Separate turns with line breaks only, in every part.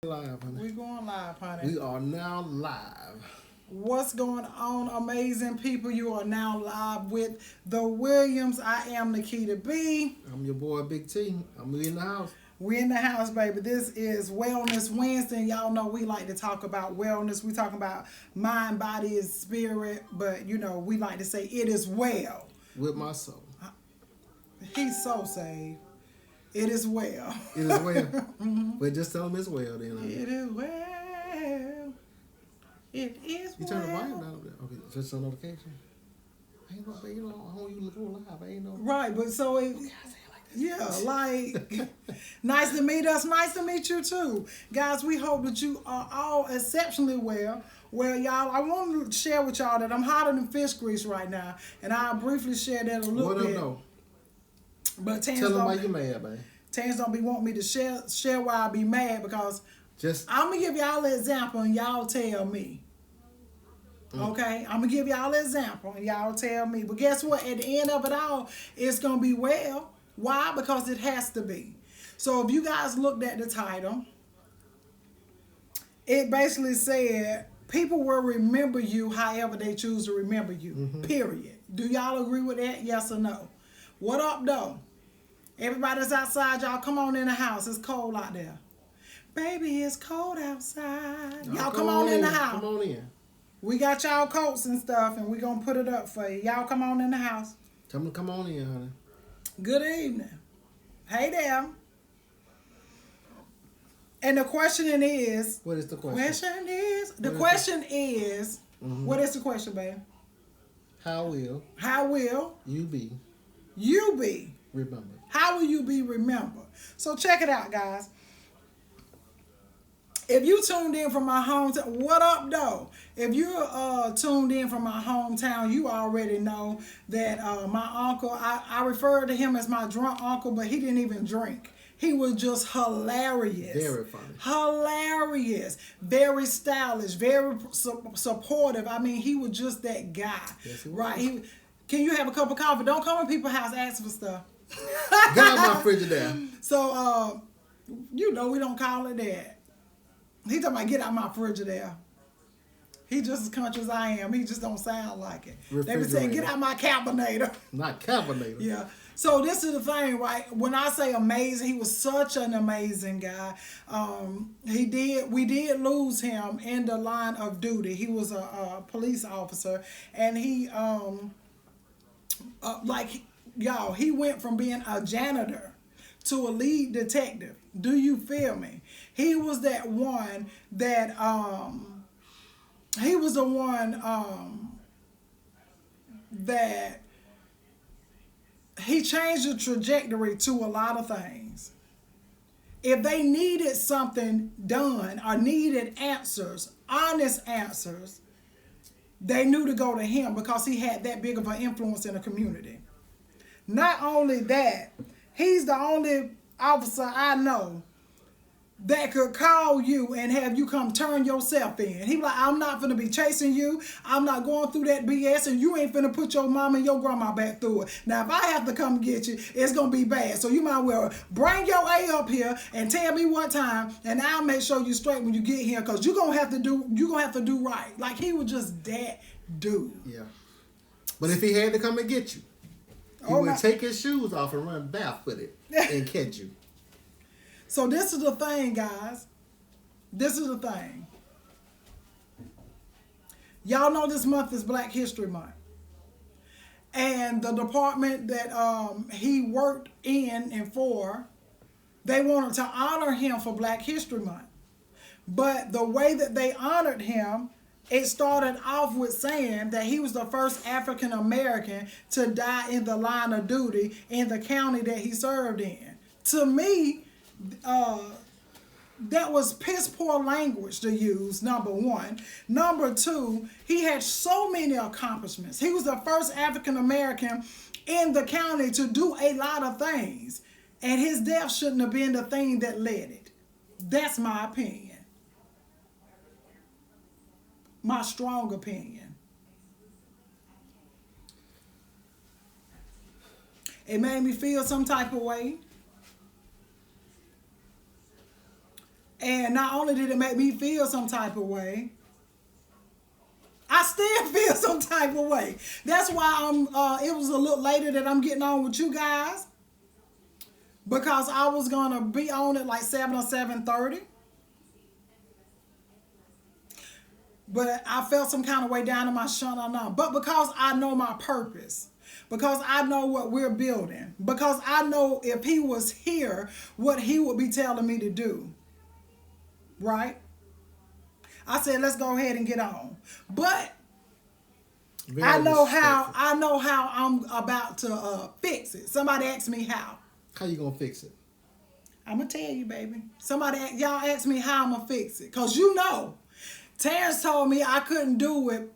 Live, honey.
We going live, honey.
We are now live.
What's going on, amazing people? You are now live with the Williams. I am Nikita B.
I'm your boy Big T. I'm in the house.
We in the house, baby. This is Wellness Wednesday. And y'all know we like to talk about wellness. We talk about mind, body, and spirit. But, we like to say it is well.
With my soul.
He's so saved. It is well.
It is well. But just tell him it's well then. Honey.
It is well. It is
You
well.
turn the volume down there. Okay, just a notification. Ain't no, I want you to go live. Ain't no.
Right, but so it. Yeah, like, nice to meet us. Nice to meet you too. Guys, we hope that you are all exceptionally well. Well, y'all, I want to share with y'all that I'm hotter than fish grease right now. And I'll briefly share that a little bit.
No.
But
Tell them why you mad, man.
Tans don't be wanting me to share why I be mad because I'm going to give y'all an example and y'all tell me. Okay? I'm going to give y'all an example and y'all tell me. But guess what? At the end of it all, it's going to be well. Why? Because it has to be. So if you guys looked at the title, it basically said, people will remember you however they choose to remember you, period. Do y'all agree with that? Yes or no? What up, though? Everybody that's outside, y'all come on in the house. It's cold out there. Baby, it's cold outside. Y'all come on in the house.
Come on in.
We got y'all coats and stuff, and we going to put it up for you. Y'all come on in the house.
Tell them to come on in, honey.
Good evening. Hey there. And the question is...
What is the question?
The question is... What is the question, babe?
How will you be
remembered? How will you be remembered? So check it out, guys. If you tuned in from my hometown, what up, though? If you're tuned in from my hometown, you already know that my uncle, I refer to him as my drunk uncle, but he didn't even drink. He was just hilarious.
Very funny.
Hilarious. Very stylish. Very supportive. I mean, he was just that guy.
Yes, he was.
Right? Can you have a cup of coffee? Don't come in people's house asking for stuff.
Got my Frigidaire.
So, we don't call it that. He talking about get out my Frigidaire. He just as country as I am. He just don't sound like it. They be saying, get out my cabinator.
Not cabinator.
Yeah. So this is the thing, right? When I say amazing, he was such an amazing guy. We did lose him in the line of duty. He was a police officer, and he, he went from being a janitor to a lead detective. Do you feel me? He was that one that, he was the one that he changed the trajectory to a lot of things. If they needed something done or needed answers, honest answers, they knew to go to him because he had that big of an influence in the community. Not only that, he's the only officer I know that could call you and have you come turn yourself in. He like, I'm not finna be chasing you. I'm not going through that BS, and you ain't finna put your mama and your grandma back through it. Now, if I have to come get you, it's gonna be bad. So you might well bring your A up here and tell me what time, and I'll make sure you straight when you get here, cause you're gonna have to do right. Like, he was just that dude.
Yeah. But if he had to come and get you, he would take his shoes off and run barefooted and catch you.
So this is the thing, guys. This is the thing. Y'all know this month is Black History Month. And the department that he worked in and for, they wanted to honor him for Black History Month. But the way that they honored him, it started off with saying that he was the first African American to die in the line of duty in the county that he served in. To me, that was piss poor language to use, number one. Number two, he had so many accomplishments. He was the first African American in the county to do a lot of things. And his death shouldn't have been the thing that led it. That's my opinion. My strong opinion. It made me feel some type of way. And not only did it make me feel some type of way, I still feel some type of way. That's why it was a little later that I'm getting on with you guys. Because I was going to be on at like 7 or 7:30. But I felt some kind of way down in my shana. But because I know my purpose. Because I know what we're building. Because I know if he was here, what he would be telling me to do. Right? I said, let's go ahead and get on. But I know how I'm about to fix it. Somebody asked me how.
How you gonna fix it?
I'm gonna tell you, baby. Y'all asked me how I'm gonna fix it. Cause you know, Terrence told me I couldn't do it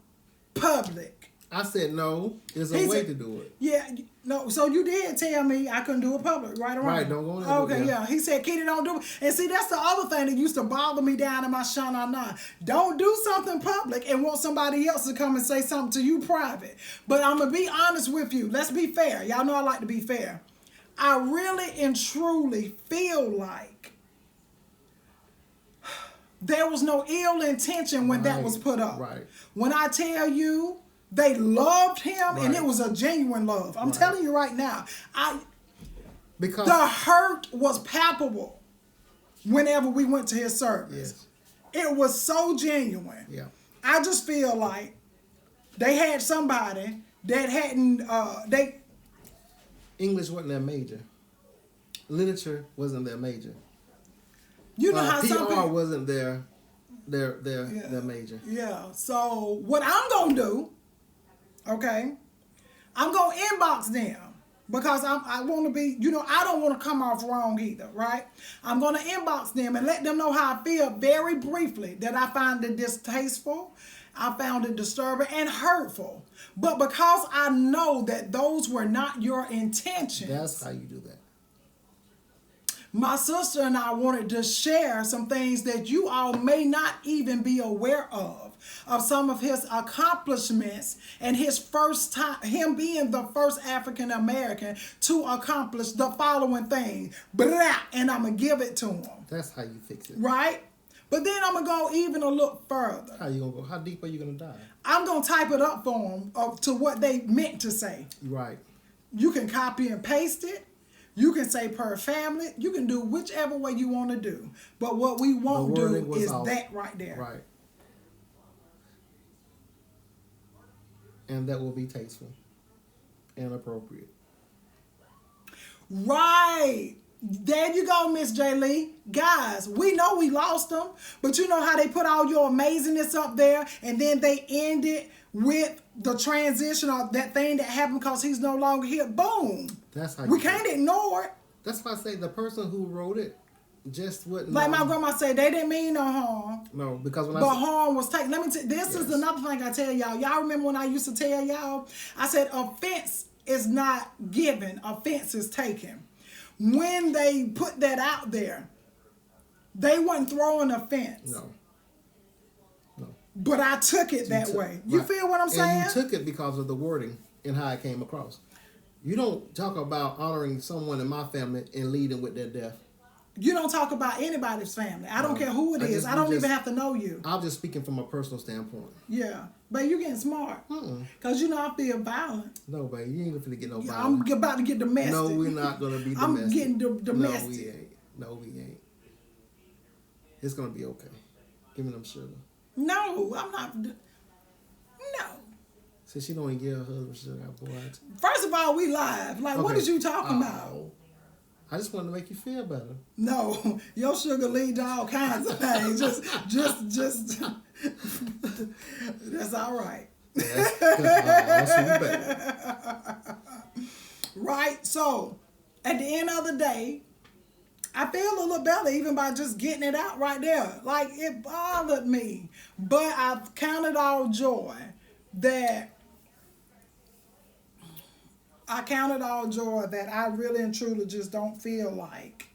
public.
I said no. There's a way to do it.
Yeah, no. So you did tell me I couldn't do it public, right?
Right. Don't go in there.
Okay, yeah. He said, Kitty, don't do it. And see, that's the other thing that used to bother me down in my shana. Don't do something public and want somebody else to come and say something to you private. But I'm gonna be honest with you. Let's be fair. Y'all know I like to be fair. I really and truly feel like there was no ill intention when that was put up.
Right.
When I tell you they loved him and it was a genuine love. I'm telling you right now. Because the hurt was palpable whenever we went to his service. Yes. It was so genuine. Yeah. I just feel like they had somebody that hadn't
English wasn't their major. Literature wasn't their major.
You know how
PR
some people
wasn't their major.
Yeah. So what I'm gonna do, okay, I'm gonna inbox them because I want to be, I don't want to come off wrong either, right? I'm gonna inbox them and let them know how I feel very briefly, that I find it distasteful. I found it disturbing and hurtful. But because I know that those were not your intentions.
That's how you do that.
My sister and I wanted to share some things that you all may not even be aware of some of his accomplishments and his first time, him being the first African American to accomplish the following thing. Blah, and I'm going to give it to him.
That's how you fix it.
Right? But then I'm going to go even a little further.
How you going to go? How deep are you going to dive?
I'm going to type it up for them to what they meant to say.
Right.
You can copy and paste it. You can say per family. You can do whichever way you want to do. But what we won't do is that right there.
Right. And that will be tasteful and appropriate.
Right. There you go, Miss J. Lee. Guys, we know we lost them, but you know how they put all your amazingness up there and then they end it with the transition or that thing that happened because he's no longer here. Boom.
That's how
we can't ignore it.
That's why I say the person who wrote it just wouldn't.
Like my grandma said, they didn't mean no harm.
No, because when
harm was taken. Let me this is another thing I tell y'all. Y'all remember when I used to tell y'all? I said offense is not given, offense is taken. When they put that out there, they weren't throwing offense.
No.
But I took it that way. You feel what I'm saying?
And you took it because of the wording and how it came across. You don't talk about honoring someone in my family and leading with their death.
You don't talk about anybody's family. I don't care who it is. I don't even have to know you.
I'm just speaking from a personal standpoint.
Yeah. But you're getting smart. Because I feel violent.
No, baby. You ain't going to get no violent.
I'm about to get domestic.
No, we're not going to be domestic.
I'm getting domestic.
No, we ain't. No, we ain't. It's going to be okay. Give me them sugar.
No, I'm not. No.
So she don't even give her husband sugar, boy.
First of all, we live. Like, what is you talking about?
I just wanted to make you feel better.
No, your sugar lead to all kinds of things. just. That's all right. Right. So, at the end of the day, I feel a little better even by just getting it out right there. Like, it bothered me. But I've counted all joy that I really and truly just don't feel like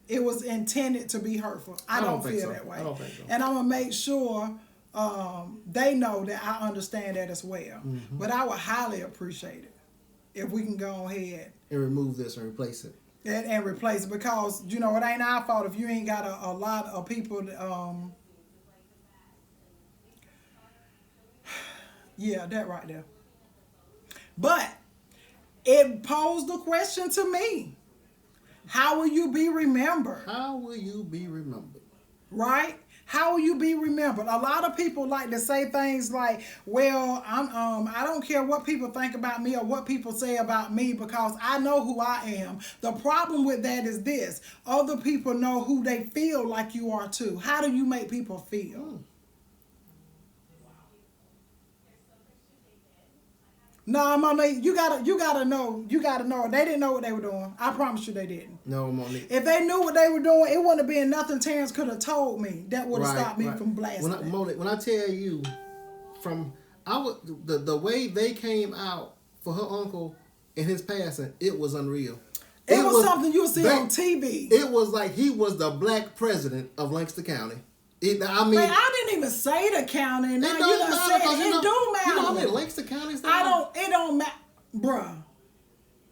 it was intended to be hurtful. I don't feel that way.
I don't think so.
And I'm going to make sure they know that I understand that as well. Mm-hmm. But I would highly appreciate it if we can go ahead
and remove this and replace it.
and replace it, because you know it ain't our fault if you ain't got a lot of people yeah, that right there. But it posed the question to me, how will you be remembered?
How will you be remembered?
Right? How will you be remembered? A lot of people like to say things like, well, I don't care what people think about me or what people say about me because I know who I am. The problem with that is this: other people know who they feel like you are too. How do you make people feel? No, Monique, you gotta know. They didn't know what they were doing. I promise you they didn't.
No, Monique.
If they knew what they were doing, it wouldn't have been nothing Terrence could have told me that would have stopped me from blasting.
When I tell you, the way they came out for her uncle and his passing, it was unreal.
It was something you see on TV.
It was like he was the black president of Lancaster County.
Man, I didn't even say the county. Now you done said it do matter.
You know how many Lancaster counties there
are? It don't matter, bruh.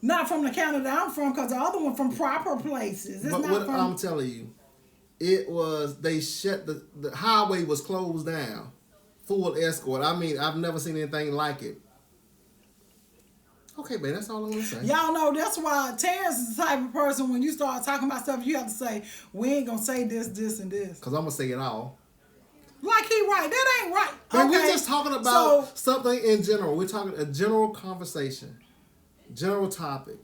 Not from the county that I'm from, because the other one from proper places. It's
but
not
what
from...
I'm telling you, it was, they shut the highway was closed down, full escort. I mean, I've never seen anything like it. Okay, babe, that's all I'm gonna say.
Y'all know that's why Terrence is the type of person, when you start talking about stuff, you have to say, we ain't gonna say this, this, and this.
Because I'm gonna say it all.
Like he right. That ain't right.
But we're just talking about something in general. We're talking a general conversation. General topic.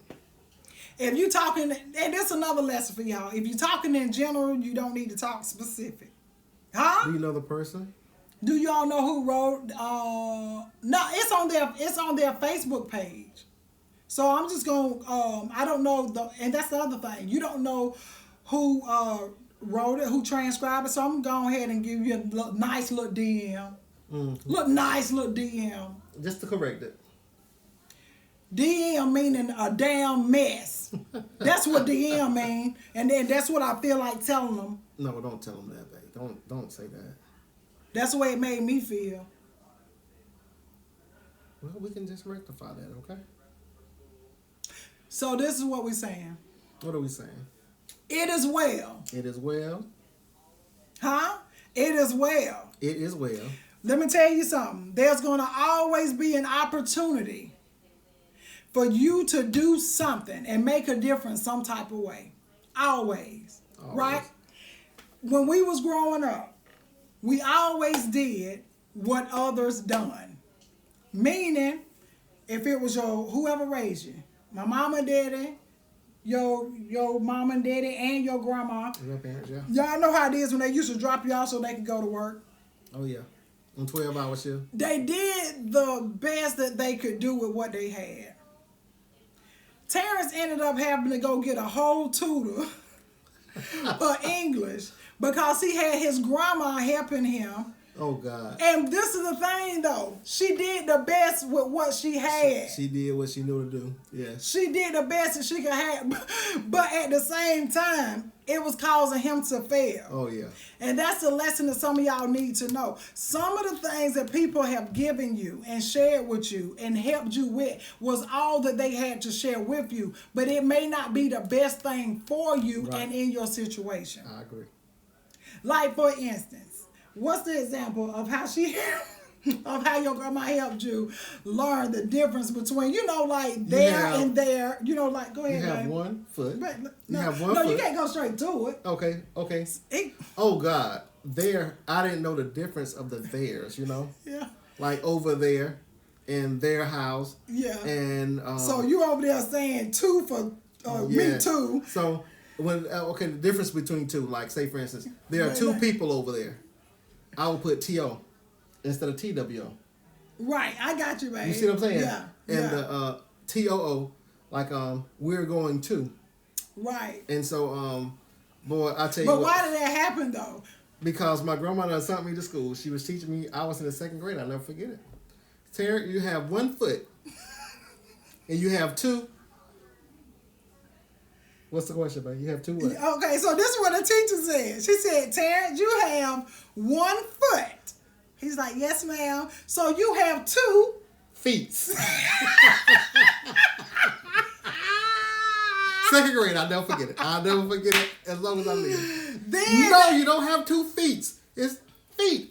If you talking, and this is another lesson for y'all. If you talking in general, you don't need to talk specific. Huh?
Do you know the person?
Do y'all know who wrote? No, it's on their Facebook page. So I'm just gonna. I don't know and that's the other thing. You don't know who wrote it, who transcribed it. So I'm gonna go ahead and give you a nice little DM. Nice little DM.
Just to correct it.
DM meaning a damn mess. That's what DM mean, and then that's what I feel like telling them.
No, don't tell them that, babe. Don't say that.
That's the way it made me feel.
Well, we can just rectify that, okay?
So this is what we're saying.
What are we saying?
It is well.
It is well.
Huh? It is well.
It is well.
Let me tell you something. There's going to always be an opportunity for you to do something and make a difference some type of way. Always. Right? When we was growing up, we always did what others done. Meaning, if it was whoever raised you, my mama and daddy, your mama and daddy, and your grandma.
Your parents, yeah.
Y'all know how it is when they used to drop y'all so they could go to work.
Oh, yeah. On 12-hour shift.
They did the best that they could do with what they had. Terrence ended up having to go get a whole tutor for English because he had his grandma helping him.
Oh, God.
And this is the thing, though. She did the best with what she had.
She did what she knew to do. Yes.
She did the best that she could have. But at the same time, it was causing him to fail.
Oh, yeah.
And that's the lesson that some of y'all need to know. Some of the things that people have given you and shared with you and helped you with was all that they had to share with you. But it may not be the best thing for you and in your situation.
I agree.
Like, for instance, what's the example of how your grandma helped you learn the difference between, like there and there, like, go ahead,
You have
babe.
one foot.
You
have one foot.
No, you can't go straight to it.
Okay. Oh, God. There, I didn't know the difference of the theirs,
Yeah.
Like over there in their house.
Yeah.
And
so you over there saying two for me too.
So when the difference between two, like say for instance, there are two people over there. I would put TO instead of TWO.
Right, I got you, babe.
You see what I'm saying?
Yeah.
And the TOO, like we're going to.
Right.
And so boy, I tell you.
But why did that happen though?
Because my grandmother sent me to school. She was teaching me. I was in the 2nd grade. I'll never forget it. Terrence, you have one foot, and you have two. What's the question, babe? You have two what?
Okay, so this is what the teacher said. She said, Terrence, you have 1 foot. He's like, yes, ma'am. So you have 2
feet. Second grade, I'll never forget it. I'll never forget it as long as I live.
Then,
No, you don't have 2 feet. It's feet.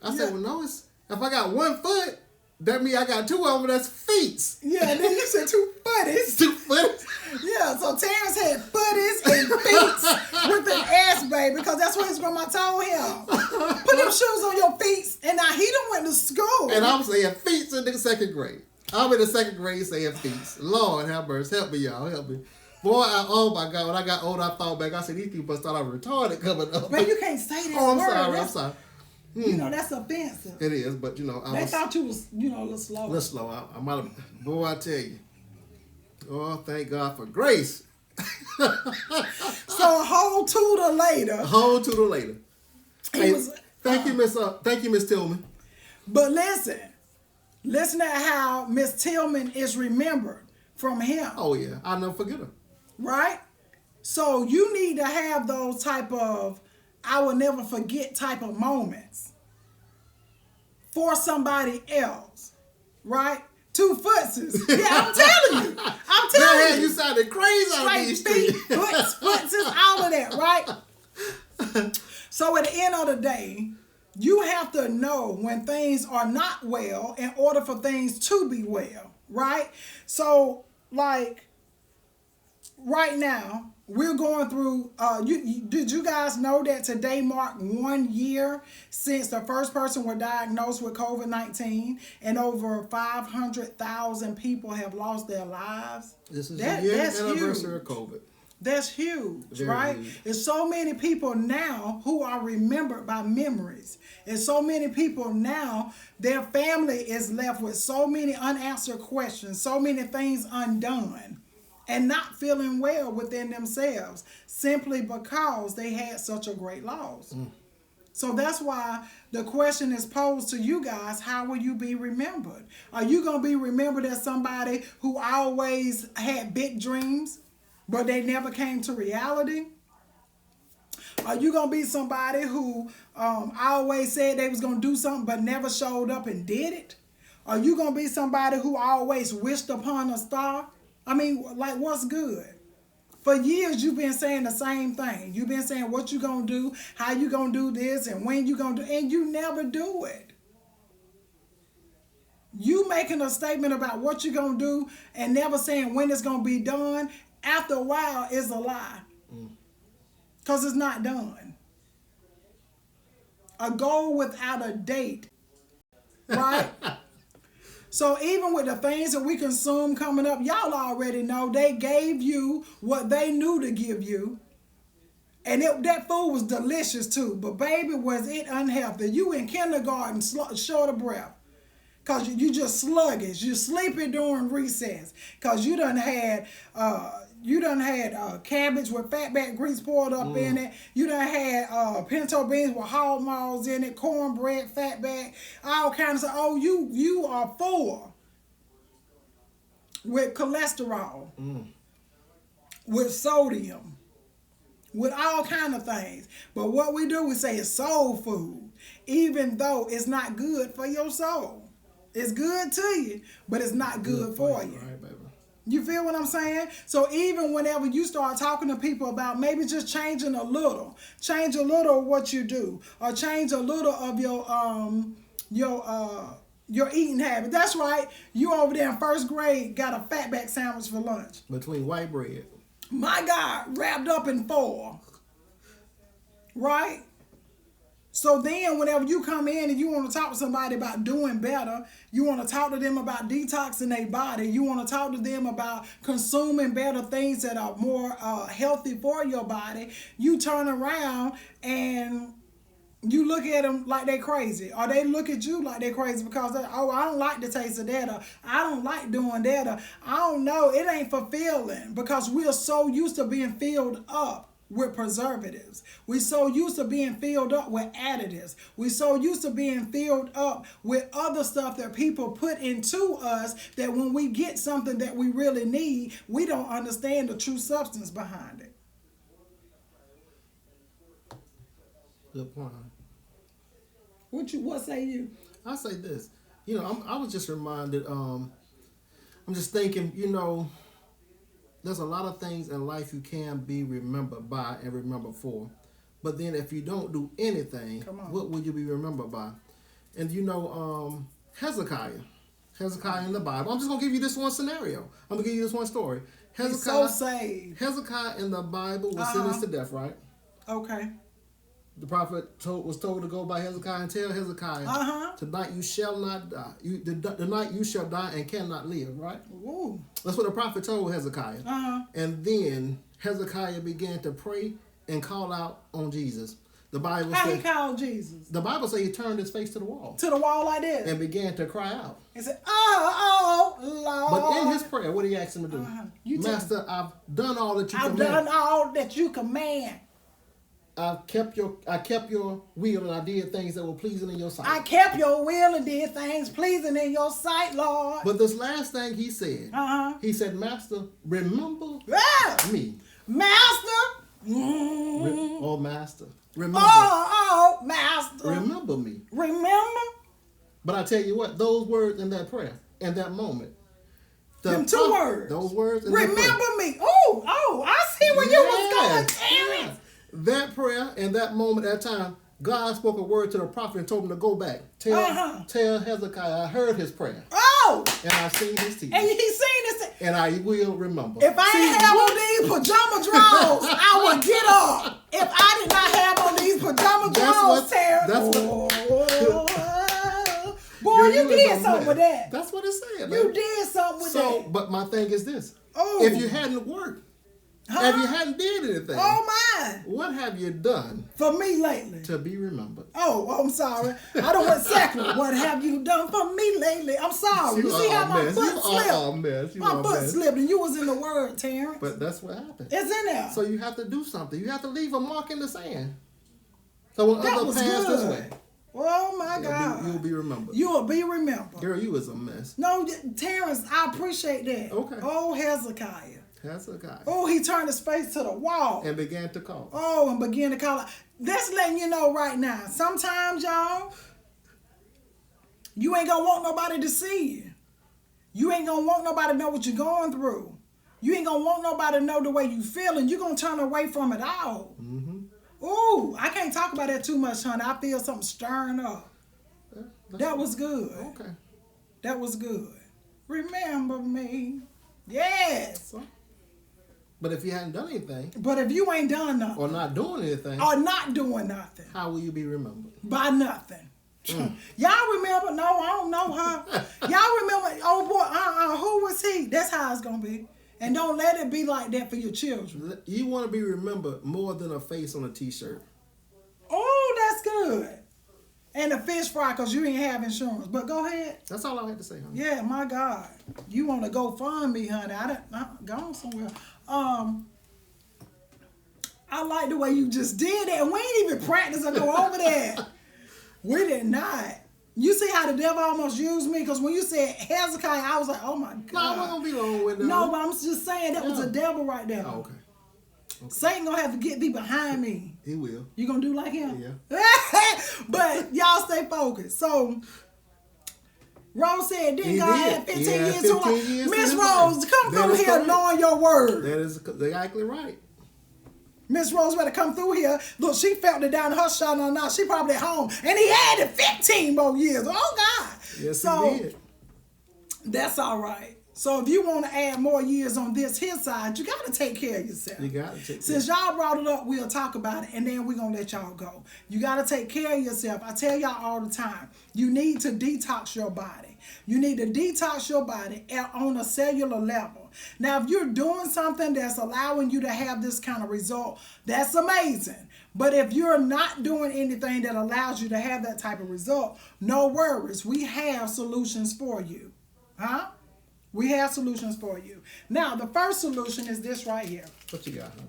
I said, well, no, it's if I got 1 foot, that means I got 2 of them. That's feet.
yeah, and then you said 2 footies.
2 foot.
Yeah, so Terrence had footies and feet with an S, baby, because that's what his grandma told him. Put them shoes on your feet, and now he done went to school.
And I'm saying feet in the second grade. I'm in the second grade saying feet. Lord have mercy. Help me, y'all. Help me. Boy, oh my God. When I got older, I thought back. I said, these people thought I was retarded coming up.
Man, you can't say that
Oh, I'm
word.
sorry.
That's,
I'm sorry.
You know, that's offensive.
It is, but you know,
They thought you was, you know, a little slow.
a little slow. I might have, boy, I tell you. Oh, thank God for grace.
So a whole tutor later.
A whole tutor later. Hey, thank you, Miss Tillman.
But listen at how Miss Tillman is remembered from him.
Oh yeah, I'll never forget her.
Right? So you need to have those type of I will never forget type of moments for somebody else. Right? 2 footsies. Yeah, I'm telling you. I'm telling you.
You sounded crazy out
Straight
these
feet,
streets.
footsies, all of that, right? So at the end of the day, you have to know when things are not well in order for things to be well, right? So, like, right now, we're going through, did you guys know that today marked 1 year since the first person was diagnosed with COVID-19 and over 500,000 people have lost their lives?
This is the year anniversary
huge.
of COVID.
That's huge,
Very
right?
huge.
There's so many people now who are remembered by memories. And so many people now, their family is left with so many unanswered questions, so many things undone, and not feeling well within themselves simply because they had such a great loss. So that's why the question is posed to you guys, how will you be remembered? Are you going to be remembered as somebody who always had big dreams, but they never came to reality? Are you going to be somebody who always said they was going to do something but never showed up and did it? Are you going to be somebody who always wished upon a star? I mean, like, what's good? For years, you've been saying the same thing. You've been saying what you going to do, how you going to do this, and when you going to do, and you never do it. You making a statement about what you're going to do and never saying when it's going to be done, after a while, is a lie. Because it's not done. A goal without a date, right? So even with the things that we consume coming up, y'all already know they gave you what they knew to give you. And that food was delicious too. But baby, was it unhealthy. You in kindergarten short of breath. Because you just sluggish. You sleepy during recess. Because you done had cabbage with fatback grease poured up in it. You done had pinto beans with hog maws in it, cornbread, fatback, all kinds of. Oh, you are full with cholesterol, with sodium, with all kind of things. But what we do, we say it's soul food, even though it's not good for your soul. It's good to you, but it's not good for you.
Right, baby.
You feel what I'm saying? So even whenever you start talking to people about maybe just changing a little, change a little of what you do, or change a little of your eating habit. That's right. You over there in first grade got a fatback sandwich for lunch.
Between white bread.
My God, wrapped up in foil. Right? So then whenever you come in and you want to talk to somebody about doing better, you want to talk to them about detoxing their body, you want to talk to them about consuming better things that are more healthy for your body, you turn around and you look at them like they crazy, or they look at you like they crazy because I don't like the taste of that, or I don't like doing that, or I don't know, it ain't fulfilling, because we are so used to being filled up with preservatives. We're so used to being filled up with additives. We're so used to being filled up with other stuff that people put into us that when we get something that we really need, we don't understand the true substance behind it.
Good point.
What say you?
I say this. I was just reminded, I'm just thinking, there's a lot of things in life you can be remembered by and remembered for. But then if you don't do anything, what will you be remembered by? And Hezekiah in the Bible. I'm just going to give you this one scenario. I'm going to give you this one story.
He's so saved.
Hezekiah in the Bible was sentenced to death, right?
Okay.
The prophet was told to go by Hezekiah and tell Hezekiah, tonight you shall not die. The night you shall die and cannot live, right?
Ooh.
That's what the prophet told Hezekiah. And then Hezekiah began to pray and call out on Jesus. The Bible
How
said,
he called Jesus?
The Bible says he turned his face to the wall.
To the wall like this?
And began to cry out.
He said, oh, Lord.
But in his prayer, what did he ask him to do? Master, I've done all that you command.
I've done all that you command.
I kept your will and I did things that were pleasing in your sight.
I kept your will and did things pleasing in your sight, Lord.
But this last thing he said, he said, Master, remember me.
Master.
Oh, Master. Remember.
Oh, Master.
Remember me.
Remember?
But I tell you what, those words in that prayer, in that moment.
Them two words.
Those words in
remember
that prayer.
me. Oh, I see where you was going, Terrence.
That prayer and that moment, that time, God spoke a word to the prophet and told him to go back. Tell Hezekiah I heard his prayer.
Oh!
And I seen his tears.
And he seen his tears.
And I will remember.
If I didn't have on these pajama drawers, I would get up. If I did not have on these pajama drawers, Terrence. Boy, you did something with that.
That's what it said.
You did something with that.
But my thing is this. If you hadn't worked, if you hadn't did anything, what have you done
for me lately
to be remembered?
Oh, I'm sorry. I don't want second. What have you done for me lately? I'm sorry. You see how my foot slipped? My foot slipped and you was in the word, Terrence.
But that's what happened.
It's in there.
So you have to do something. You have to leave a mark in the sand. So when others pass this way,
oh my God.
You'll be remembered.
You will be remembered.
Girl, you was a mess.
No, Terrence, I appreciate that.
Okay.
Oh, Hezekiah.
Hezekiah.
Oh, he turned his face to the wall.
And began to call.
Oh, and began to call. That's letting you know right now. Sometimes, y'all, you ain't going to want nobody to see you. You ain't going to want nobody to know what you're going through. You ain't going to want nobody to know the way you feeling. You're going to turn away from it all. Ooh, I can't talk about that too much, honey. I feel something stirring up. That was good.
Okay.
That was good. Remember me. Yes.
But if you hadn't done anything.
But if you ain't done nothing.
Or not doing anything.
Or not doing nothing.
How will you be remembered?
By nothing. Y'all remember? No, I don't know her. Y'all remember? Oh boy, who was he? That's how it's gonna be. And don't let it be like that for your children.
You want to be remembered more than a face on a t-shirt.
Oh, that's good. And a fish fry because you ain't have insurance. But go ahead.
That's all I had to say, honey.
Yeah, my God. You want to go fund me, honey. I'm gone somewhere. I like the way you just did it. And we ain't even practice or go over that. We did not. You see how the devil almost used me? Because when you said Hezekiah, I was like, oh my God.
No, I wasn't going to be long with that.
No, but I'm just saying that was the devil right there.
Oh, okay.
Satan going to have to get thee behind me.
He will.
You going to do like him?
Yeah.
But y'all stay focused. So, Rose said, didn't God have 15 years to life? Miss Rose, come through here knowing your word.
That is exactly right.
Miss Rose better come through here. Look, she felt it down her shot on now. She probably at home. And he added 15 more years. Oh, God.
Yes, he did.
That's all right. So if you want to add more years on his side, you got to take care of yourself.
You got to take care.
Since y'all brought it up, we'll talk about it, and then we're going to let y'all go. You got to take care of yourself. I tell y'all all the time, you need to detox your body. You need to detox your body on a cellular level. Now, if you're doing something that's allowing you to have this kind of result, that's amazing. But if you're not doing anything that allows you to have that type of result, no worries. We have solutions for you. We have solutions for you. Now, the first solution is this right here.
What you got, honey?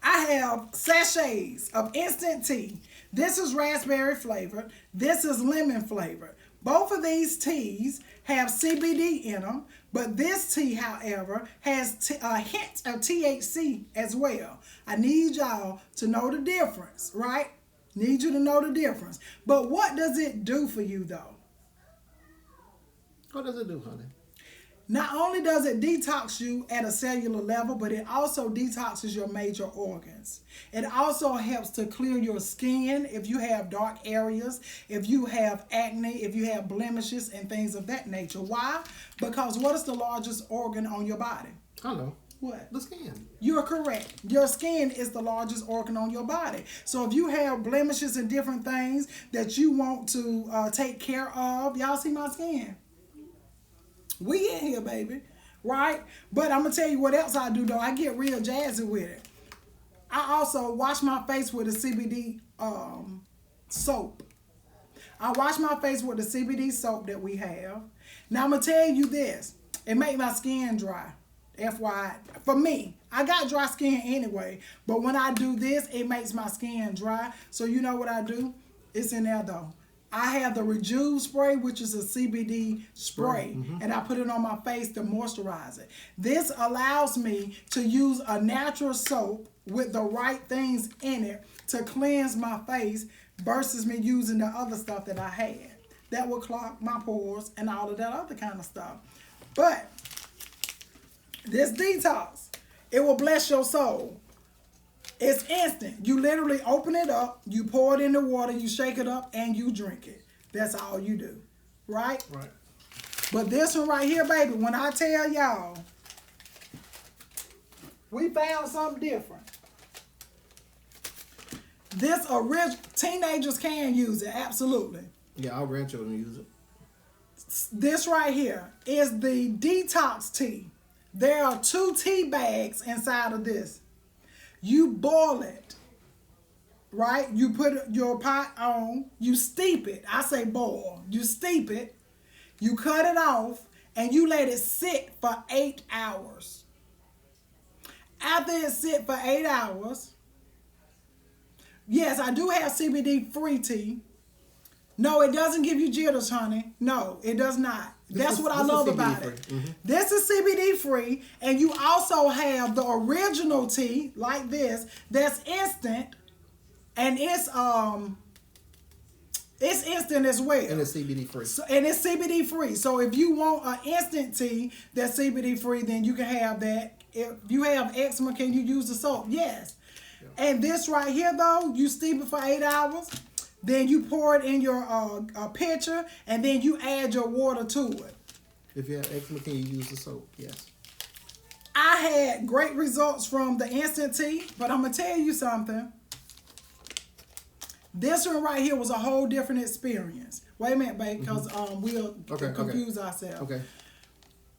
I
have sachets of instant tea. This is raspberry flavored. This is lemon flavored. Both of these teas have CBD in them, but this tea, however, has a hint of THC as well. I need y'all to know the difference, right? Need you to know the difference. But what does it do for you, though?
What does it do, honey?
Not only does it detox you at a cellular level, but it also detoxes your major organs. It also helps to clear your skin if you have dark areas, if you have acne, if you have blemishes and things of that nature. Why? Because what is the largest organ on your body?
I know.
What?
The skin.
You're correct. Your skin is the largest organ on your body. So if you have blemishes and different things that you want to take care of, y'all see my skin? We in here, baby, right? But I'm going to tell you what else I do, though. I get real jazzy with it. I also wash my face with a CBD soap. I wash my face with the CBD soap that we have. Now, I'm going to tell you this. It makes my skin dry. FYI. For me, I got dry skin anyway. But when I do this, it makes my skin dry. So you know what I do? It's in there, though. I have the Rejuve spray, which is a CBD spray, and I put it on my face to moisturize it. This allows me to use a natural soap with the right things in it to cleanse my face versus me using the other stuff that I had. That will clog my pores and all of that other kind of stuff. But this detox, it will bless your soul. It's instant. You literally open it up, you pour it in the water, you shake it up, and you drink it. That's all you do. Right?
Right.
But this one right here, baby, when I tell y'all, we found something different. This teenagers can use it, absolutely.
Yeah, our grandchildren use it.
This right here is the detox tea. There are 2 tea bags inside of this. You boil it, right? You put your pot on, you steep it. I say boil. You steep it, you cut it off, and you let it sit for 8 hours. After it sit for 8 hours, yes, I do have CBD Free Tea. No, it doesn't give you jitters, honey. No, it does not. That's what I love about it. This is CBD free, and you also have the original tea like this that's instant, and it's instant as well.
And it's CBD free.
And it's CBD free. So if you want an instant tea that's CBD free, then you can have that. If you have eczema, can you use the soap? Yes. Yeah. And this right here, though, you steep it for 8 hours. Then you pour it in your pitcher, and then you add your water to it.
If you have eczema, can you use the soap? Yes.
I had great results from the instant tea, but I'm going to tell you something. This one right here was a whole different experience. Wait a minute, babe, because we'll confuse ourselves.
Okay.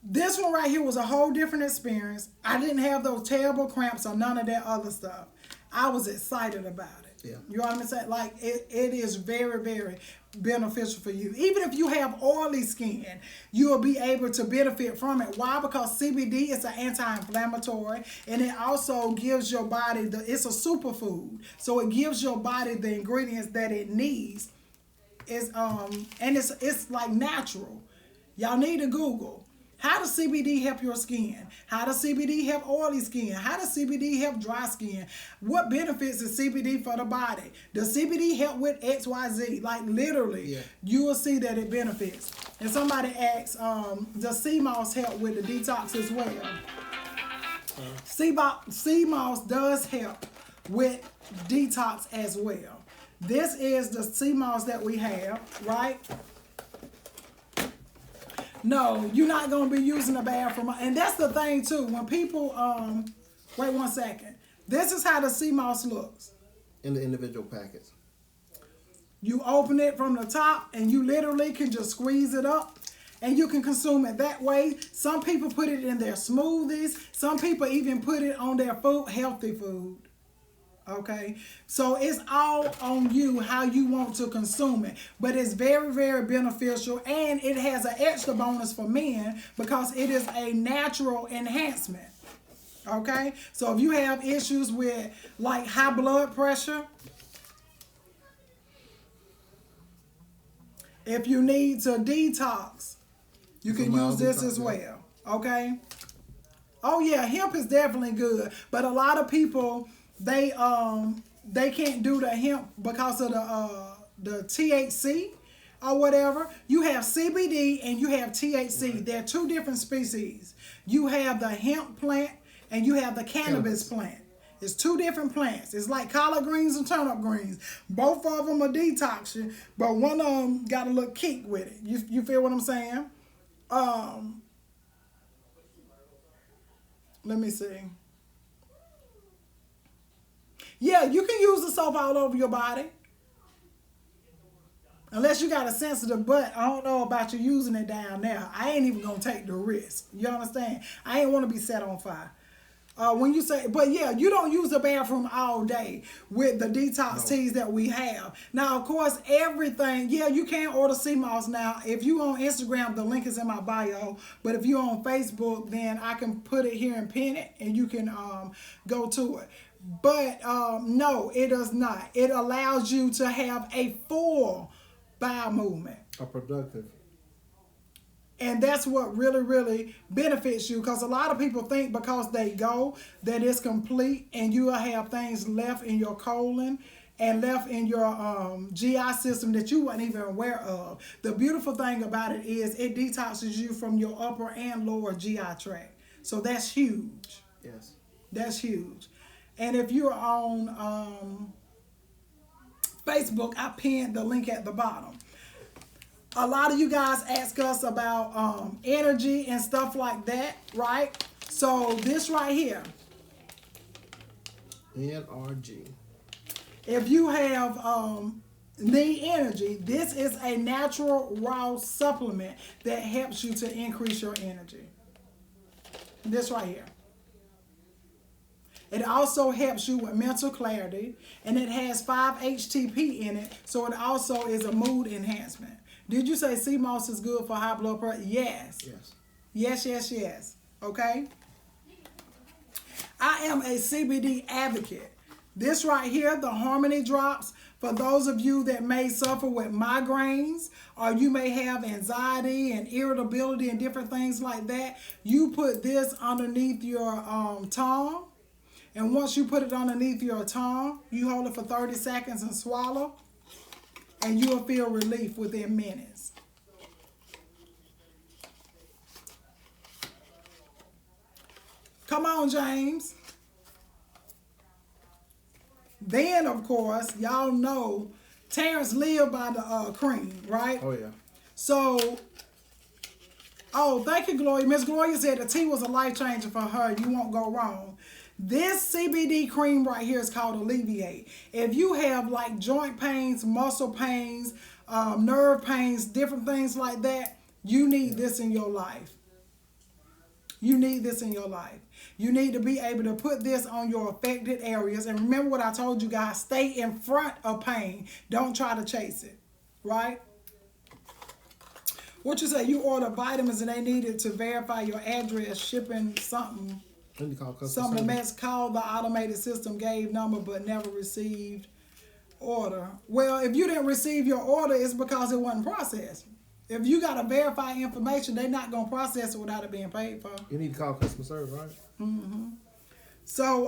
This one right here was a whole different experience. I didn't have those terrible cramps or none of that other stuff. I was excited about it.
Yeah.
You know what I'm saying? Like, it is very, very beneficial for you. Even if you have oily skin, you'll be able to benefit from it. Why? Because CBD is an anti-inflammatory, and it also gives your body, it's a superfood. So it gives your body the ingredients that it needs. And it's like natural. Y'all need to Google. How does CBD help your skin? How does CBD help oily skin? How does CBD help dry skin? What benefits is CBD for the body? Does CBD help with XYZ? Like literally, you will see that it benefits. And somebody asks, does sea moss help with the detox as well? Sea moss does help with detox as well. This is the sea moss that we have, right? No, you're not going to be using the bathroom. And that's the thing, too. When people, wait 1 second. This is how the sea moss looks.
In the individual packets.
You open it from the top, and you literally can just squeeze it up, and you can consume it that way. Some people put it in their smoothies. Some people even put it on their food, healthy food. Okay, so it's all on you how you want to consume it, but it's very, very beneficial, and it has an extra bonus for men because it is a natural enhancement. Okay, so if you have issues with like high blood pressure, if you need to detox, you can use this as well. Okay. Oh yeah, hemp is definitely good, but a lot of people, they can't do the hemp because of the THC. or whatever. You have CBD and you have THC. Right. They're two different species. You have the hemp plant and you have the cannabis plant. It's two different plants. It's like collard greens and turnip greens. Both of them are detoxing, but one of them got a little kick with it. You feel what I'm saying? Let me see. Yeah, you can use the soap all over your body. Unless you got a sensitive butt, I don't know about you using it down there. I ain't even going to take the risk. You understand? I ain't want to be set on fire. When you say, but yeah, you don't use the bathroom all day with the detox teas that we have. Now, of course, everything, yeah, you can order sea moss now. If you on Instagram, the link is in my bio. But if you on Facebook, then I can put it here and pin it, and you can go to it. But no, it does not. It allows you to have a full bowel movement.
A productive.
And that's what really, really benefits you, because a lot of people think because they go that it's complete, and you will have things left in your colon and left in your GI system that you weren't even aware of. The beautiful thing about it is it detoxes you from your upper and lower GI tract. So that's huge.
Yes.
That's huge. And if you're on Facebook, I pinned the link at the bottom. A lot of you guys ask us about energy and stuff like that, right? So this right here.
NRG.
If you have need energy, this is a natural raw supplement that helps you to increase your energy. This right here. It also helps you with mental clarity, and it has 5-HTP in it, so it also is a mood enhancement. Did you say sea moss is good for high blood pressure? Yes.
Yes.
Yes, yes, yes. Okay? I am a CBD advocate. This right here, the Harmony Drops, for those of you that may suffer with migraines, or you may have anxiety and irritability and different things like that, you put this underneath your tongue. And once you put it underneath your tongue, you hold it for 30 seconds and swallow, and you will feel relief within minutes. Come on, James. Then, of course, y'all know Terrence lived by the cream, right?
Oh, yeah.
So, thank you, Gloria. Miss Gloria said the tea was a life changer for her. You won't go wrong. This CBD cream right here is called Alleviate. If you have like joint pains, muscle pains, nerve pains, different things like that, you need this in your life. You need this in your life. You need to be able to put this on your affected areas. And remember what I told you guys, stay in front of pain. Don't try to chase it, right? What you say, you order vitamins and they needed to verify your address, shipping something. Some of the mess called the automated system, gave number, but never received order. Well, if you didn't receive your order, it's because it wasn't processed. If you got to verify information, they're not going to process it without it being paid for.
You need to call customer service, right?
Mm-hmm. So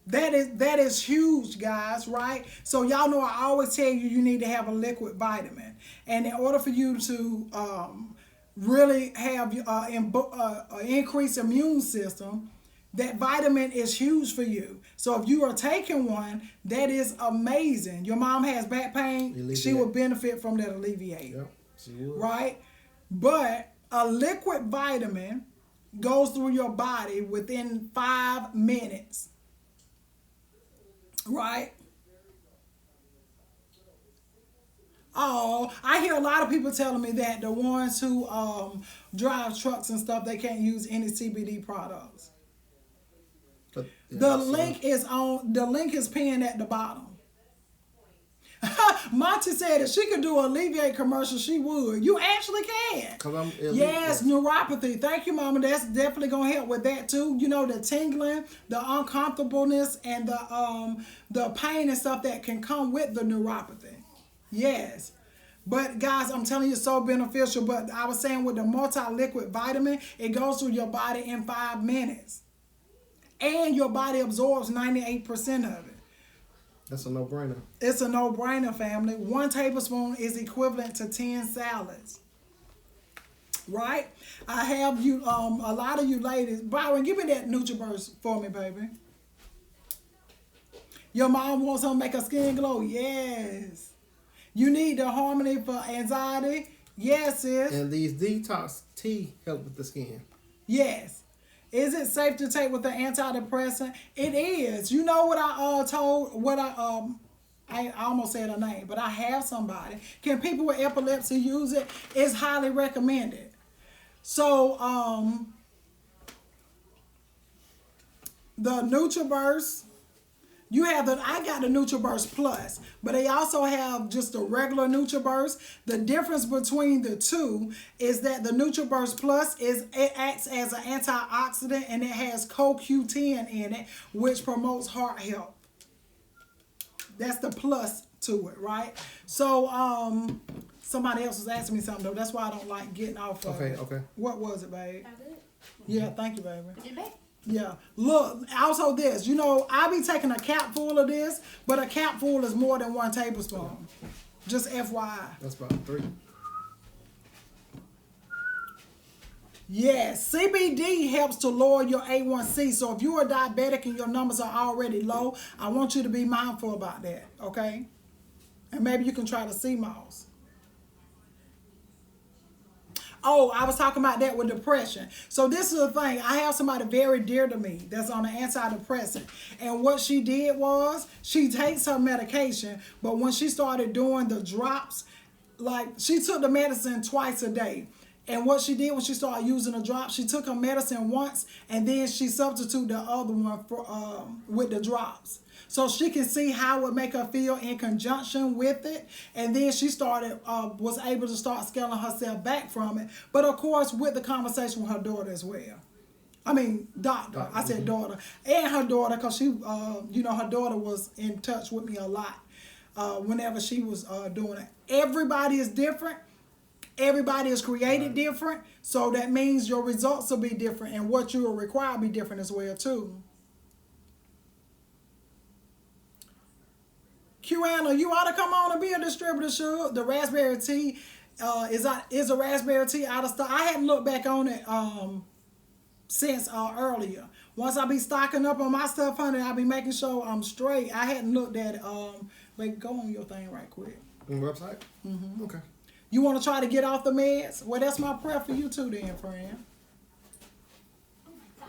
that is huge, guys, right? So y'all know I always tell you need to have a liquid vitamin. And in order for you to really have increased immune system, that vitamin is huge for you. So if you are taking one, that is amazing. Your mom has back pain, Alleviate. She will benefit from that Alleviate. Yep, she would. Right? But a liquid vitamin goes through your body within 5 minutes. Right? Oh, I hear a lot of people telling me that the ones who drive trucks and stuff, they can't use any CBD products. But, yeah, the link is pinned at the bottom. Monty said if she could do an Alleviate commercial, she would. You actually can. Yes, neuropathy. Thank you, Mama. That's definitely gonna help with that too. You know, the tingling, the uncomfortableness, and the pain and stuff that can come with the neuropathy. Yes. But guys, I'm telling you, it's so beneficial. But I was saying with the multi-liquid vitamin, it goes through your body in 5 minutes. And your body absorbs 98% of it.
That's a no-brainer.
It's a no-brainer, family. 1 tablespoon is equivalent to 10 salads. Right? I have you, a lot of you ladies. Byron, give me that NutriBurst for me, baby. Your mom wants to make her skin glow? Yes. You need the Harmony for anxiety? Yes, sis.
And these detox tea help with the skin.
Yes. Is it safe to take with the antidepressant? It is. You know what I I almost said her name, but I have somebody. Can people with epilepsy use it? It's highly recommended. So, the NutriBurst, I got the NutriBurst Plus, but they also have just a regular NutriBurst. The difference between the two is that the NutriBurst Plus it acts as an antioxidant and it has CoQ10 in it, which promotes heart health. That's the plus to it, right? So, somebody else was asking me something though. That's why I don't like getting off of it.
Okay.
What was it, babe?
I did.
Yeah, thank you, baby.
Put it back.
Yeah. Look, also this, I be taking a cap full of this, but a cap full is more than 1 tablespoon. Just FYI.
That's about 3.
Yes, CBD helps to lower your A1C. So if you're a diabetic and your numbers are already low, I want you to be mindful about that, okay? And maybe you can try the sea moss. Oh, I was talking about that with depression. So this is the thing. I have somebody very dear to me that's on an antidepressant. And what she did was she takes her medication, but when she started doing the drops, like she took the medicine twice a day. And what she did when she started using the drops, she took her medicine once and then she substituted the other one for with the drops. So she can see how it would make her feel in conjunction with it. And then she was able to start scaling herself back from it. But of course, with the conversation with her daughter as well. I mean, doctor. I said daughter. And her daughter, because she, her daughter was in touch with me a lot whenever she was doing it. Everybody is different. Everybody is created different. So that means your results will be different. And what you will require will be different as well, too. QAnna, you ought to come on and be a distributor, sure. The raspberry tea is a raspberry tea out of stock. I hadn't looked back on it since earlier. Once I be stocking up on my stuff, honey, I'll be making sure I'm straight. I hadn't looked at it. But go on your thing right quick.
On the website? Mm-hmm. Okay.
You want to try to get off the meds? Well, that's my prayer for you too then, friend.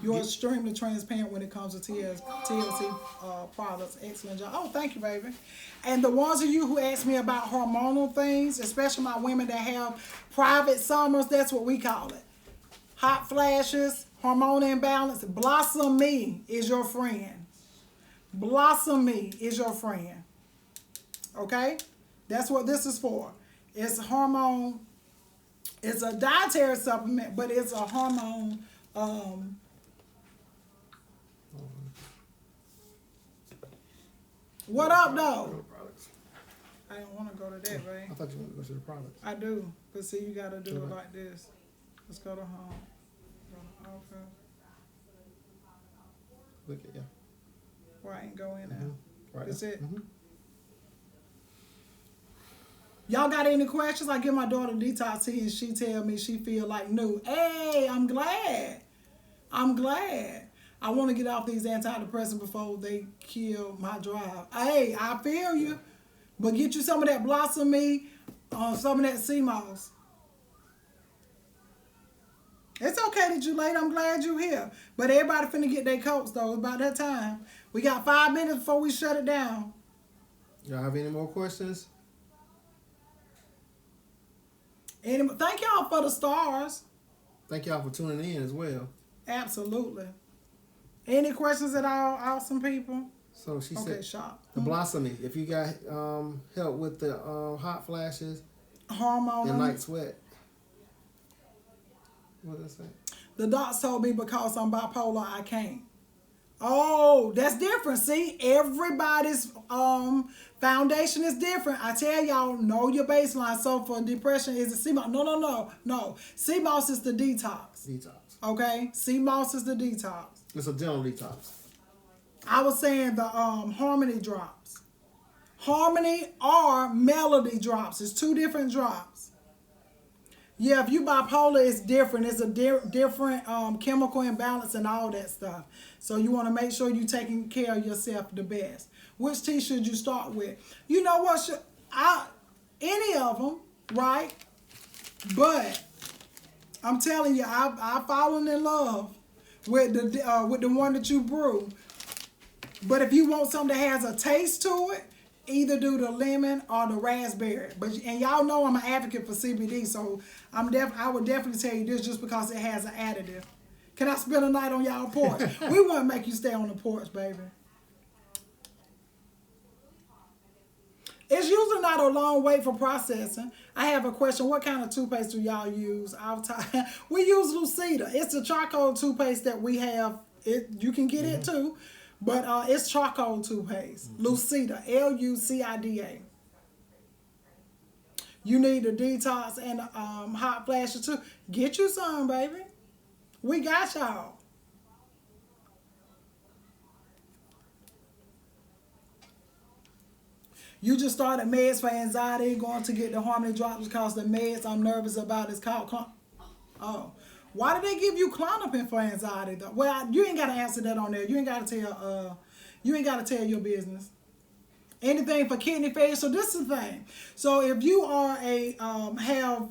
You're extremely transparent when it comes to TLC products. Excellent job. Oh, thank you, baby. And the ones of you who ask me about hormonal things, especially my women that have private summers, that's what we call it. Hot flashes, hormone imbalance. Blossom Me is your friend. Blossom Me is your friend. Okay? That's what this is for. It's a hormone. It's a dietary supplement, but it's a hormone what up, though? I don't want to go to that, right?
I thought you wanted to go to the products.
I do. But see, you got to do it like this. Let's go to home. Go to offer.
Look at, yeah.
Where I ain't go in there.
Right.
That's it.
Mm-hmm.
Y'all got any questions? I give my daughter detox tea and she tell me she feel like new. Hey, I'm glad. I'm glad. I want to get off these antidepressants before they kill my drive. Hey, I feel you. But get you some of that Blossom Me, some of that sea moss. It's okay that you late. I'm glad you here. But everybody finna get their coats, though. It's about that time. We got 5 minutes before we shut it down.
Y'all have any more questions?
Thank y'all for the stars.
Thank y'all for tuning in as well.
Absolutely. Any questions at all, awesome people?
So she said,
shop.
the Blossom Me. If you got help with the hot flashes,
hormone
and light sweat. What did I say?
The docs told me because I'm bipolar, I can't. Oh, that's different. See, everybody's foundation is different. I tell y'all, know your baseline. So for depression, is it CMOS? No. CMOS is the detox.
Detox.
Okay? CMOS is the detox.
It's a general detox.
I was saying the Harmony drops. Harmony or Melody drops. It's 2 different drops. Yeah, if you bipolar, it's different. It's a different chemical imbalance and all that stuff. So you want to make sure you're taking care of yourself the best. Which tea should you start with? You know what? Any of them, right? But I'm telling you, I've fallen in love with the one that you brew. But if you want something that has a taste to it, either do the lemon or the raspberry. And y'all know I'm an advocate for CBD, so I would definitely tell you this just because it has an additive. Can I spend a night on y'all porch? We wouldn't make you stay on the porch, baby. It's usually not a long wait for processing. I have a question. What kind of toothpaste do y'all use? We use Lucida. It's the charcoal toothpaste that we have. You can get it too. But it's charcoal toothpaste. Lucida. Lucida. You need the detox and hot flashes too. Get you some, baby. We got y'all. You just started meds for anxiety, going to get the Harmony drops because the meds I'm nervous about is called why did they give you Klonopin for anxiety though? Well, you ain't got to answer that on there. You ain't got to tell your business. Anything for kidney failure. So this is the thing. So if you are have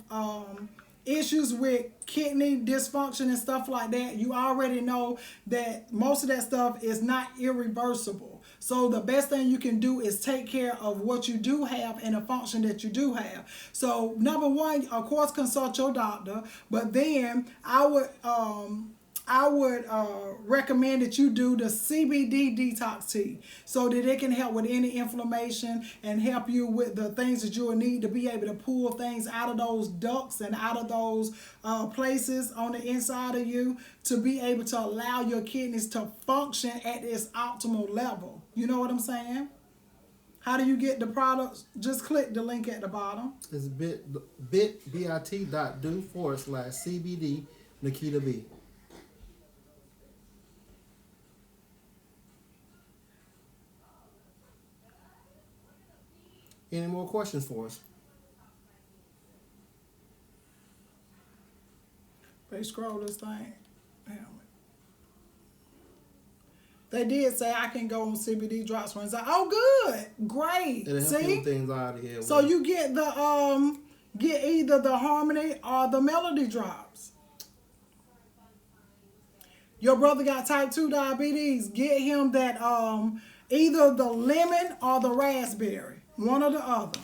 issues with kidney dysfunction and stuff like that, you already know that most of that stuff is not irreversible. So the best thing you can do is take care of what you do have and the function that you do have. So number one, of course, consult your doctor. But then I would recommend that you do the Cbd Detox Tea so that it can help with any inflammation and help you with the things that you will need to be able to pull things out of those ducts and out of those places on the inside of you to be able to allow your kidneys to function at its optimal level. You know what I'm saying? How do you get the products? Just click the link at the bottom.
It's bit.do/CBD Nikita B. Any more questions for us?
They scroll this thing. Damn it. They did say I can go on CBD drops for anxiety. Oh, good, great.
It'll help you things out of here.
So you get the get either the Harmony or the Melody drops. Your brother got type 2 diabetes. Get him that either the lemon or the raspberry, one or the other,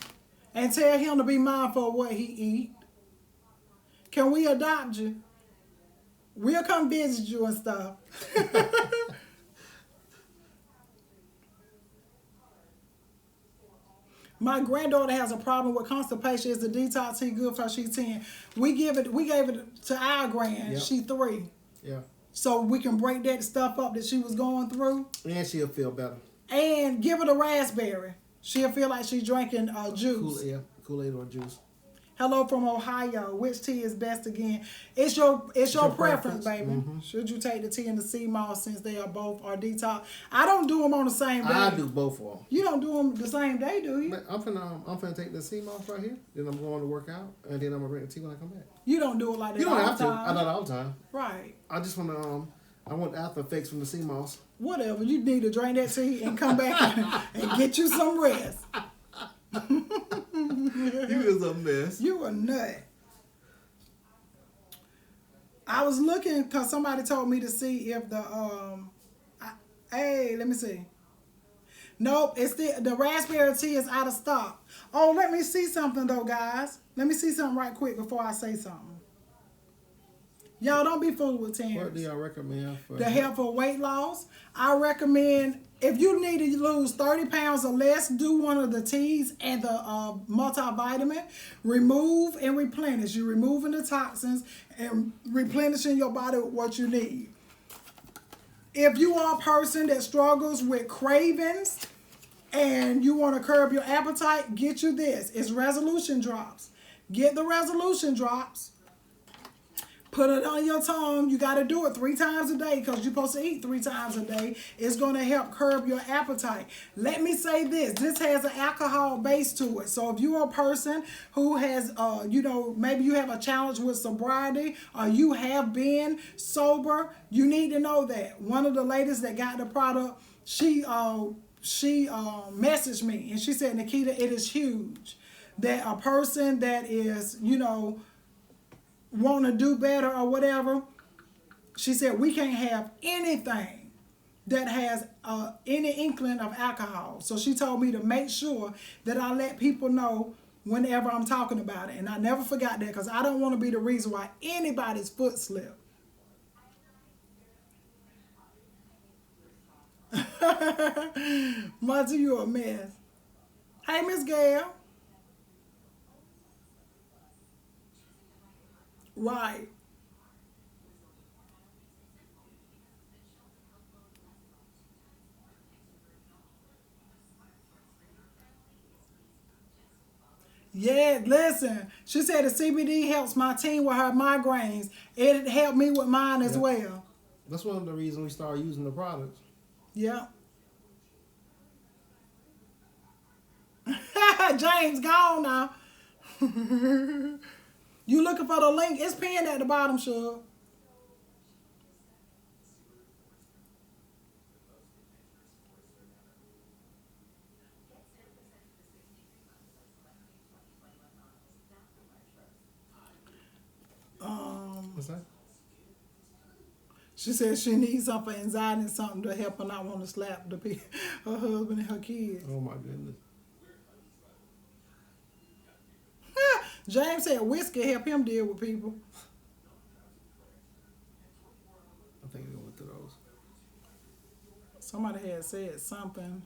and tell him to be mindful of what he eat. Can we adopt you? We'll come visit you and stuff. My granddaughter has a problem with constipation. Is the detox tea good for her? She's 10. We gave it to our grand. Yep. She 3.
Yeah.
So we can break that stuff up that she was going through.
And she'll feel better.
And give her the raspberry. She'll feel like she's drinking juice.
Kool-Aid or juice.
Hello from Ohio. Which tea is best again? It's your preference, baby. Mm-hmm. Should you take the tea and the sea moss since they are detox? I don't do them on the same day.
I do both of them.
You don't do them the same day, do you?
I'm finna take the sea moss right here. Then I'm going to work out, and then I'm gonna drink the tea when I come back.
You don't do it like that.
You don't
all
have
the
to.
time.
I do it all the time.
Right.
I just I want the after effects from the sea moss.
Whatever. You need to drink that tea and come back and get you some rest.
You is a mess.
You a nut. I was looking because somebody told me to see if the hey, let me see. Nope, it's the raspberry tea is out of stock. Oh, let me see something though, guys. Let me see something right quick before I say something. Y'all don't be fooled with Terrence.
What do y'all recommend for
the help for weight loss? I recommend if you need to lose 30 pounds or less, do one of the teas and the multivitamin. Remove and replenish. You're removing the toxins and replenishing your body with what you need. If you are a person that struggles with cravings and you want to curb your appetite, get you this. It's resolution drops. Get the resolution drops. Put it on your tongue. You got to do it 3 times a day because you're supposed to eat 3 times a day. It's going to help curb your appetite. Let me say this. This has an alcohol base to it. So if you're a person who has, maybe you have a challenge with sobriety or you have been sober, you need to know that. One of the ladies that got the product, she messaged me and she said, Nikita, it is huge that a person that is, want to do better or whatever, she said we can't have anything that has any inkling of alcohol. So she told me to make sure that I let people know whenever I'm talking about it. And I never forgot that because I don't want to be the reason why anybody's foot slip. Mother, you a mess. Hey, Miss Gail. Right. Yeah, listen. She said the CBD helps my team with her migraines. It helped me with mine as well.
That's one of the reasons we started using the products.
Yeah. James gone now. You looking for the link? It's pinned at the bottom, Suge.
What's that?
She said she needs something for anxiety and something to help her not want to slap her husband and her kids.
Oh my goodness.
James said whiskey help him deal with people.
I think I went through those.
Somebody had said something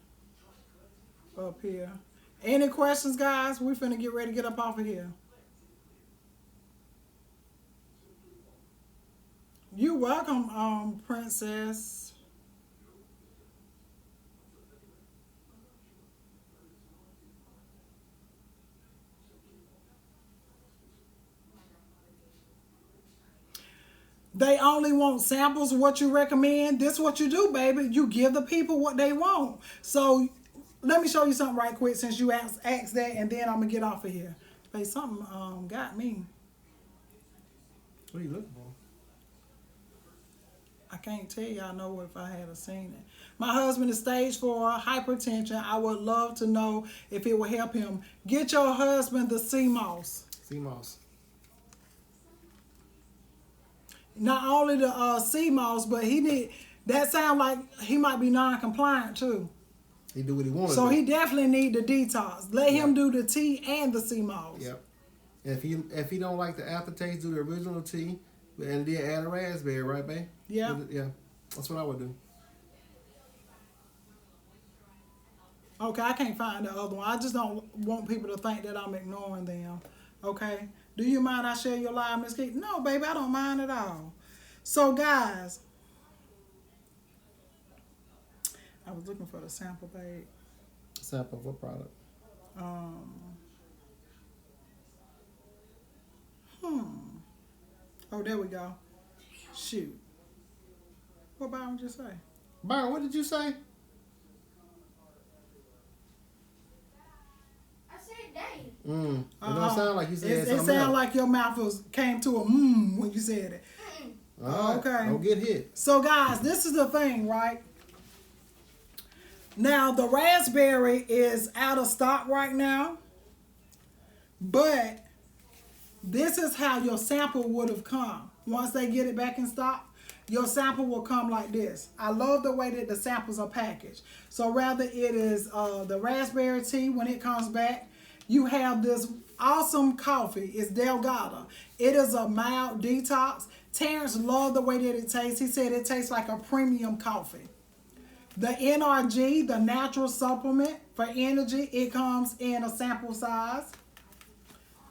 up here. Any questions, guys? We finna get ready to get up off of here. You're welcome, Princess. They only want samples of what you recommend. This is what you do, baby. You give the people what they want. So let me show you something right quick since you asked that, and then I'm going to get off of here. Hey, something got me.
What are you looking for?
I can't tell you. I know if I had seen it. My husband is stage 4 hypertension. I would love to know if it will help him. Get your husband the sea moss.
Sea moss.
Not only the sea moss, but that sound like he might be non-compliant too.
He do what he wants.
So he definitely need the detox. Let him do the tea and the sea moss.
Yep. If he don't like the aftertaste, do the original tea and then add a raspberry, right, babe?
Yeah.
Yeah. That's what I would do.
Okay, I can't find the other one. I just don't want people to think that I'm ignoring them. Okay. Do you mind I share your live, Miss Keith? No, baby, I don't mind at all. So, guys, I was looking for the sample, babe.
Sample of what product?
Oh, there we go. Shoot. What Byron just say?
Byron, what did you say? It don't sound like you said something else.
It sounded like your mouth came to a when you said it.
All right.
Okay.
Don't get hit.
So, guys, this is the thing, right? Now, the raspberry is out of stock right now. But this is how your sample would have come. Once they get it back in stock, your sample will come like this. I love the way that the samples are packaged. So, rather it is the raspberry tea when it comes back. You have this awesome coffee. It's Delgado. It is a mild detox. Terrence loved the way that it tastes. He said it tastes like a premium coffee. The NRG, the natural supplement for energy, it comes in a sample size.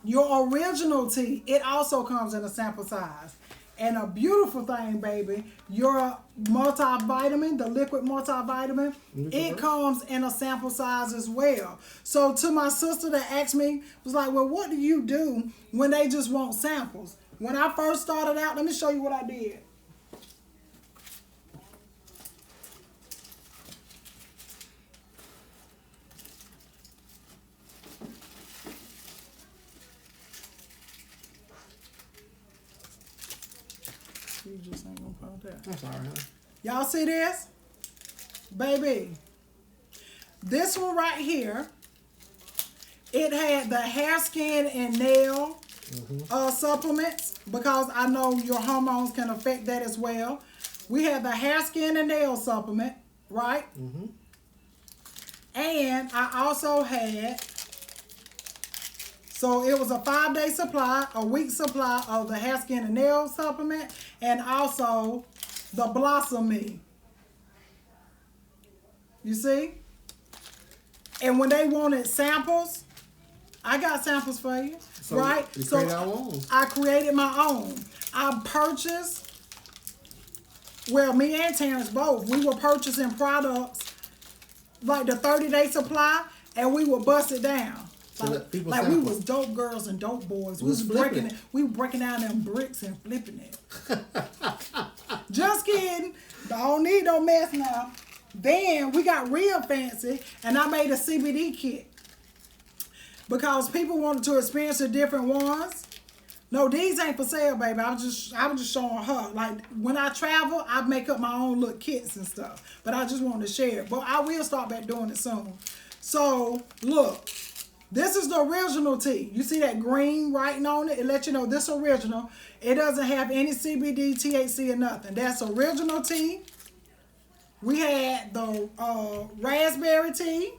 Your original tea, it also comes in a sample size. And a beautiful thing, baby, your multivitamin, the liquid multivitamin, it comes in a sample size as well. So to my sister that asked me, was like, well, what do you do when they just want samples? When I first started out, let me show you what I did. You just ain't gonna pop that.
I'm sorry, huh?
Y'all see this? Baby. This one right here, it had the hair, skin, and nail supplements, because I know your hormones can affect that as well. We had the hair, skin, and nail supplement, right? And I also had, so it was a 5-day supply, a week supply of the hair, skin, and nail supplement, and also the Blossom Me. You see? And when they wanted samples, I got samples for you,
So
right?
you
So
created our own.
I created my own. I purchased, well, me and Terrence both, we were purchasing products like the 30-day supply, and we would bust it down.
So that people
Like we
sample.
was dope girls and dope boys.
Was flipping it.
We were breaking down them bricks and flipping it. Just kidding. Don't need no mess now. Then we got real fancy, and I made a CBD kit because people wanted to experience the different ones. No, these ain't for sale, baby. I was just showing her. Like when I travel, I make up my own little kits and stuff. But I just wanted to share it. But I will start back doing it soon. So look, this is the original tea. You see that green writing on it? It lets you know this original. It doesn't have any CBD, THC, or nothing. That's original tea. We had the raspberry tea.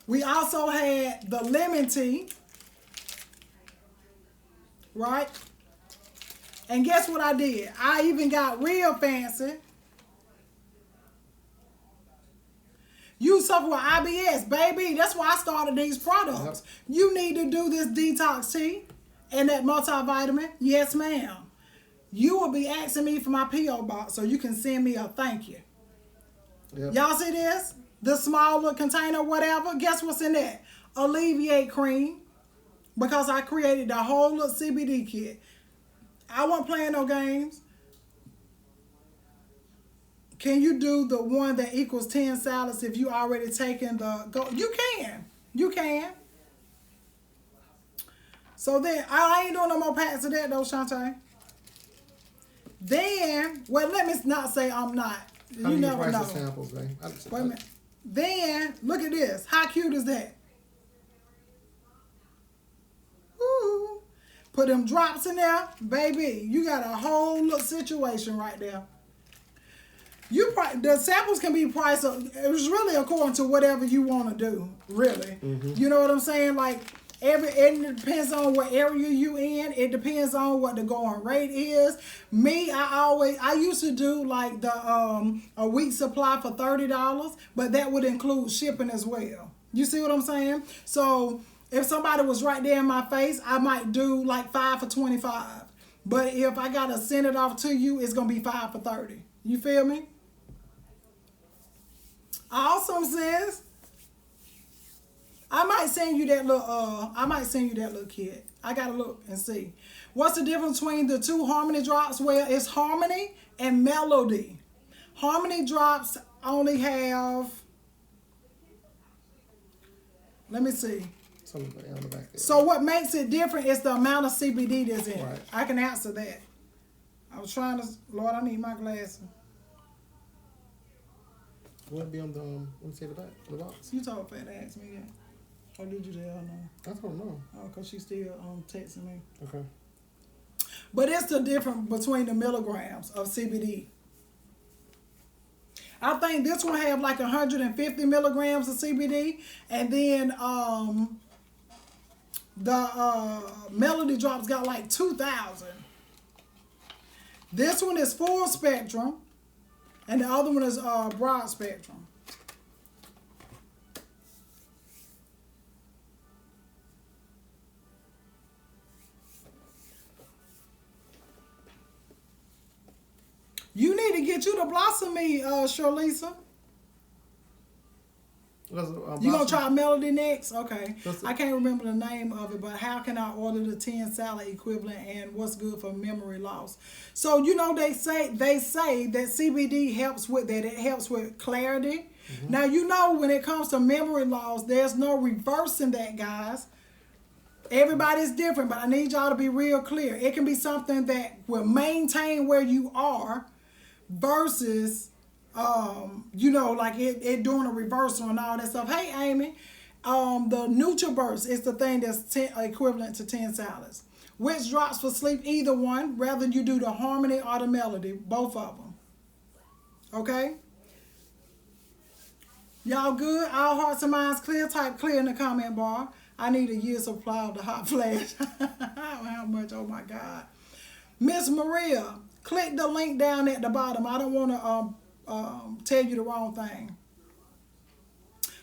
We also had the lemon tea. Right? And guess what I did? I even got real fancy. You suffer with IBS, baby. That's why I started these products. Yep. You need to do this detox tea and that multivitamin. Yes, ma'am. You will be asking me for my P.O. box so you can send me a thank you. Yep. Y'all see this? The small little container, whatever. Guess what's in that? Alleviate cream. Because I created the whole little CBD kit. I wasn't playing no games. Can you do the one that equals 10 salads if you already taken the go? You can. You can. So then, I ain't doing no more packs of that though, Shantae. Then, well, let me not say I'm not. You never know.
Samples, babe?
Wait a minute. Then, look at this. How cute is that? Ooh. Put them drops in there. Baby, you got a whole little situation right there. The samples can be priced. It's really according to whatever you want to do, really. You know what I'm saying? Like, it depends on what area you in. It depends on what the going rate is. Me, I used to do like the a week supply for $30, but that would include shipping as well. You see what I'm saying? So if somebody was right there in my face, I might do like 5 for $25. But if I gotta send it off to you, it's gonna be 5 for $30. You feel me? Awesome, sis. I might send you that little kit. I gotta look and see. What's the difference between the two Harmony drops? Well, it's Harmony and Melody. Harmony drops only have, let me see.
Something on the back there.
So what makes it different is the amount of CBD that's in it.
Right.
I can answer that. I was trying to, Lord, I need my glasses.
Wouldn't be on the, let me see the back, the box.
You told Fat to ask me that. Or did you tell her no?
I don't know.
Oh, because she's still texting me.
Okay.
But it's the difference between the milligrams of CBD. I think this one have like 150 milligrams of CBD. And then the Melody drops got like 2,000. This one is full spectrum. And the other one is broad spectrum. You need to get you the Blossom Me, Charlisa.
Well,
You gonna try Melody next? Okay. I can't remember the name of it, but how can I order the 10 salad equivalent and what's good for memory loss? So they say that CBD helps with that. It helps with clarity. Now when it comes to memory loss, there's no reversing that, guys. Everybody's different, but I need y'all to be real clear. It can be something that will maintain where you are versus like it doing a reversal and all that stuff. Hey, Amy, the NutriBurst is the thing that's equivalent to 10 salads. Which drops for sleep? Either one. Whether you do the Harmony or the Melody, both of them. Okay? Y'all good? All hearts and minds clear? Type clear in the comment bar. I need a year's supply of the hot flash. How much? Oh my God. Miss Maria, click the link down at the bottom. I don't want to tell you the wrong thing.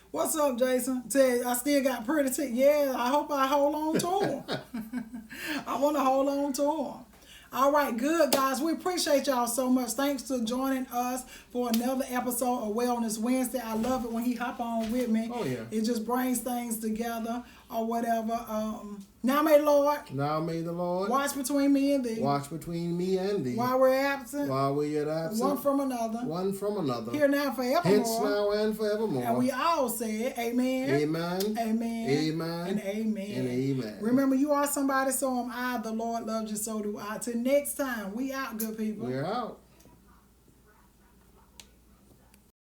What's up, Jason? Said I still got pretty teeth. Yeah, I hope I hold on to them. I want to hold on to them. All right, good, guys. We appreciate y'all so much. Thanks for joining us for another episode of Wellness Wednesday. I love it when he hop on with me.
Oh, yeah.
It just brings things together or whatever. Now may the Lord.
Now may the Lord.
Watch between me and thee.
Watch between me and thee.
While we're absent.
While we're absent.
One from another.
One from another.
Here now forevermore.
Hence now and forevermore.
And we all said amen.
Amen.
Amen.
Amen.
And amen.
And amen.
Remember, you are somebody, so am I. The Lord loves you, so do I. Till next time, we out, good people.
We're out.